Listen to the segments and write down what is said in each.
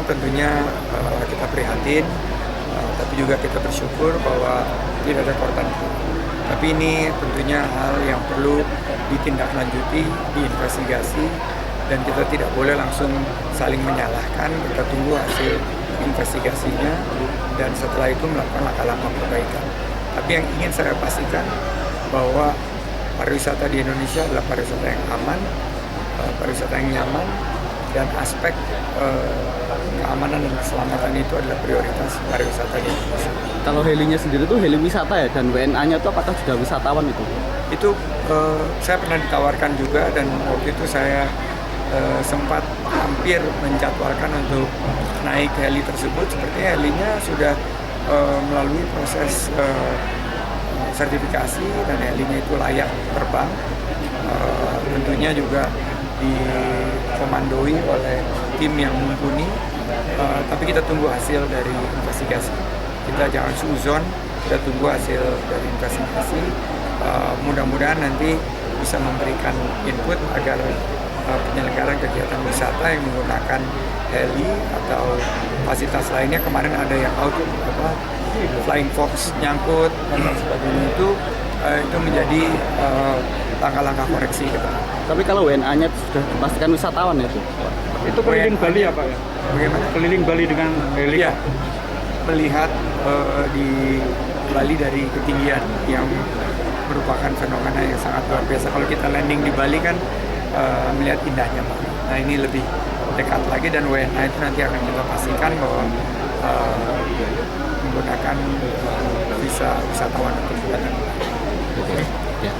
tentunya kita prihatin, tapi juga kita bersyukur bahwa tidak ada korban. Tapi ini tentunya hal yang perlu ditindaklanjuti, diinvestigasi, dan kita tidak boleh langsung saling menyalahkan. Kita tunggu hasil investigasinya dan setelah itu melakukan langkah-langkah perbaikan. Tapi yang ingin saya pastikan bahwa pariwisata di Indonesia adalah pariwisata yang aman, pariwisata yang nyaman, dan aspek keamanan dan keselamatan itu adalah prioritas pariwisata di Indonesia. Kalau helinya sendiri itu heli wisata ya, dan WNA-nya itu apakah sudah wisatawan itu? Itu saya pernah ditawarkan juga, dan waktu itu saya sempat hampir menjadwalkan untuk naik heli tersebut. Sepertinya helinya sudah melalui proses sertifikasi dan helinya itu layak terbang. Tentunya juga dikomandoi oleh tim yang mumpuni, tapi kita tunggu hasil dari investigasi. Kita jangan suzon, kita tunggu hasil dari investigasi. Mudah-mudahan nanti bisa memberikan input agar penyelenggaraan kegiatan wisata yang menggunakan heli atau fasilitas lainnya, kemarin ada yang flying fox nyangkut dan sebagainya, itu menjadi langkah-langkah koreksi gitu. Tapi kalau WNA-nya sudah dipastikan wisatawan ya itu? Itu keliling Bali ya Pak ya? Bagaimana? Keliling Bali dengan heli? Ya, melihat di Bali dari ketinggian yang merupakan fenomena yang sangat luar biasa. Kalau kita landing di Bali kan melihat indahnya Pak. Nah ini lebih dekat lagi, dan WNA itu nanti akan kita pastikan bahwa menggunakan visa wisatawan untuk datang. Oke. Ya.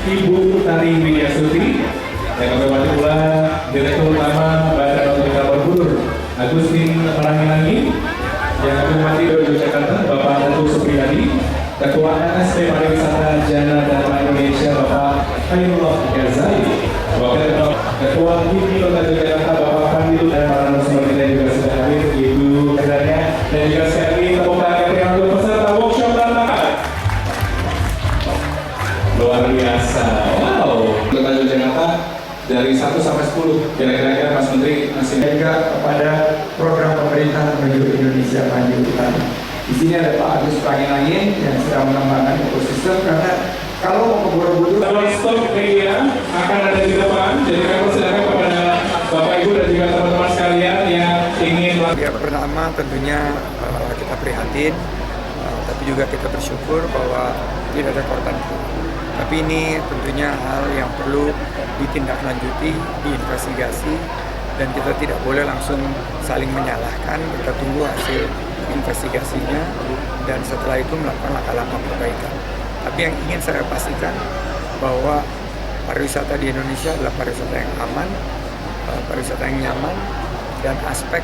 Ibu Tari Widyasuti, yang kami hormati pula Direktur Utama Badan Otorita Borobudur Agustin Melangi, yang kami hormati Dodi Jakarta Bapak Teguh Supriyadi, Ketua NSP Pariwisata Jana Dharma Indonesia Bapak Khairullah Ghazali, Ketua GIPI Kota Jakarta Bapak Pandilu, dan para narasumber kita juga sudah hadir, Ibu Kedarnya, dan juga sekali tepuk tangan yang untuk peserta workshop dan makan. Luar biasa, wow. Kota Jakarta dari 1 sampai 10, kira-kira Mas Menteri masih Juga kepada program pemerintah menuju Indonesia Maju. Di sini ada Pak Agus Angin yang sedang mengembangkan ekosistem, karena kalau mau ke Borobudur, stop media akan ada di depan, jadi kami persilakan kepada Bapak Ibu dan juga teman-teman sekalian yang ingin ya, pertama tentunya kita prihatin, tapi juga kita bersyukur bahwa tidak ada korban. Tapi ini tentunya hal yang perlu ditindaklanjuti, diinvestigasi, dan kita tidak boleh langsung saling menyalahkan. Kita tunggu hasil investigasinya dan setelah itu melakukan langkah-langkah perbaikan. Tapi yang ingin saya pastikan bahwa pariwisata di Indonesia adalah pariwisata yang aman, pariwisata yang nyaman, dan aspek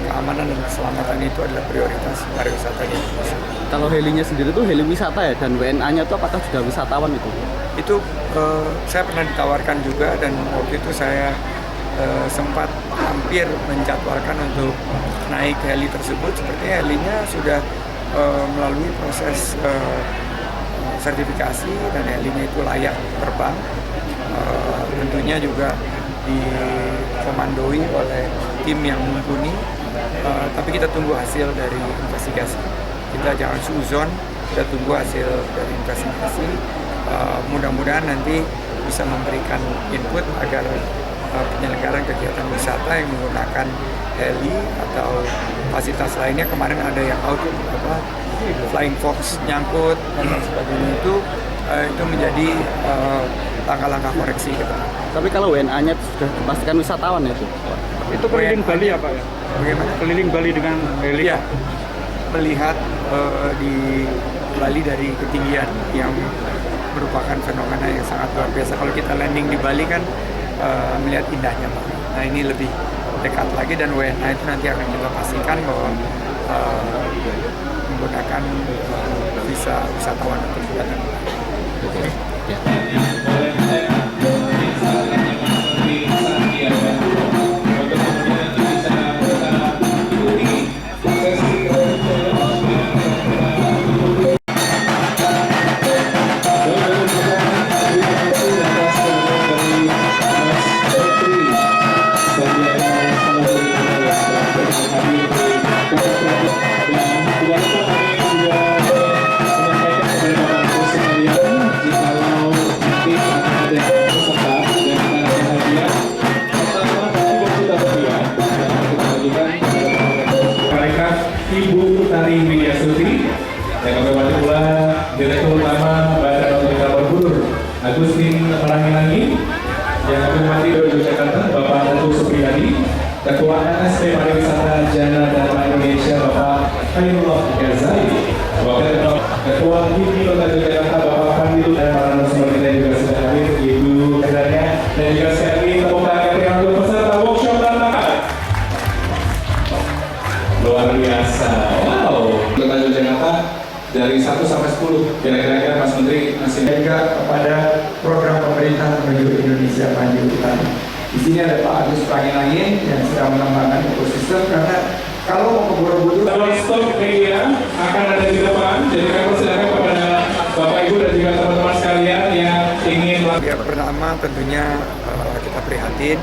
keamanan dan keselamatan itu adalah prioritas pariwisata di Indonesia. Kalau helinya sendiri itu heli wisata ya, dan WNA-nya itu apakah sudah wisatawan itu? Itu saya pernah ditawarkan juga, dan waktu itu saya sempat hampir menjadwalkan untuk naik heli tersebut. Sepertinya helinya sudah melalui proses sertifikasi dan helinya itu layak terbang. Tentunya juga dikomandoi oleh tim yang mumpuni, tapi kita tunggu hasil dari investigasi. Kita jangan suzon, kita tunggu hasil dari investigasi. Mudah-mudahan nanti bisa memberikan input agar penyelenggaraan kegiatan wisata yang menggunakan heli atau fasilitas lainnya, kemarin ada yang flying fox nyangkut dan sebagainya, itu menjadi langkah-langkah koreksi gitu. Tapi kalau WNA-nya sudah dipastikan wisatawan ya itu? Itu keliling Bali ya Pak ya? Bagaimana? Keliling Bali dengan heli? Ya, melihat di Bali dari ketinggian yang merupakan fenomena yang sangat luar biasa. Kalau kita landing di Bali kan melihat indahnya Bali. Nah ini lebih dekat lagi, dan WNA itu nanti akan kita pastikan bahwa menggunakan visa wisatawan untuk datang. Oke. Ya. Ibu Tari Widya Sutri, yang kami hormati pula Direktur Utama Badan Otorita Borobudur Agustin Melangi-Langi, yang kami hormati Dodi Jakarta Bapak Teguh Supriyadi, Ketua NSP Pariwisata Jana Dharma Indonesia Bapak Khairullah Ghazali, Ketua HIPMI Kota Jakarta Bapak Pandilu, dan para narasumber kita yang juga sudah hadir, Ibu Kedatannya, dan juga sekali tepuk tangan yang untuk peserta workshop dan makan. Luar biasa, wow. Kota Yogyakarta dari 1 sampai 10, kira-kira Mas Menteri masih Juga kepada program pemerintah menuju Indonesia Maju tadi. Di sini ada Pak Agus Melangi-Langi yang sedang mengembangkan ekosistem, karena kalau mau ke Borobudur, stop media akan ada di depan, jadi kami persilakan kepada Bapak Ibu dan juga teman-teman sekalian yang ingin ya, pertama tentunya kita prihatin,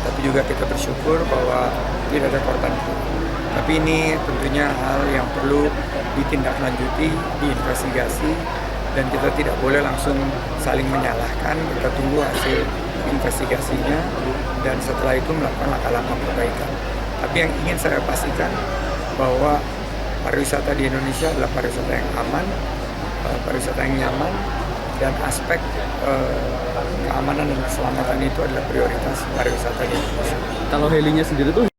tapi juga kita bersyukur bahwa tidak ada korban. Tapi ini tentunya hal yang perlu ditindaklanjuti, diinvestigasi, dan kita tidak boleh langsung saling menyalahkan. Kita tunggu hasil investigasinya, dan setelah itu melakukan langkah-langkah perbaikan. Tapi yang ingin saya pastikan bahwa pariwisata di Indonesia adalah pariwisata yang aman, pariwisata yang nyaman, dan aspek keamanan dan keselamatan itu adalah prioritas pariwisata di Indonesia. Kalau helinya sendiri tuh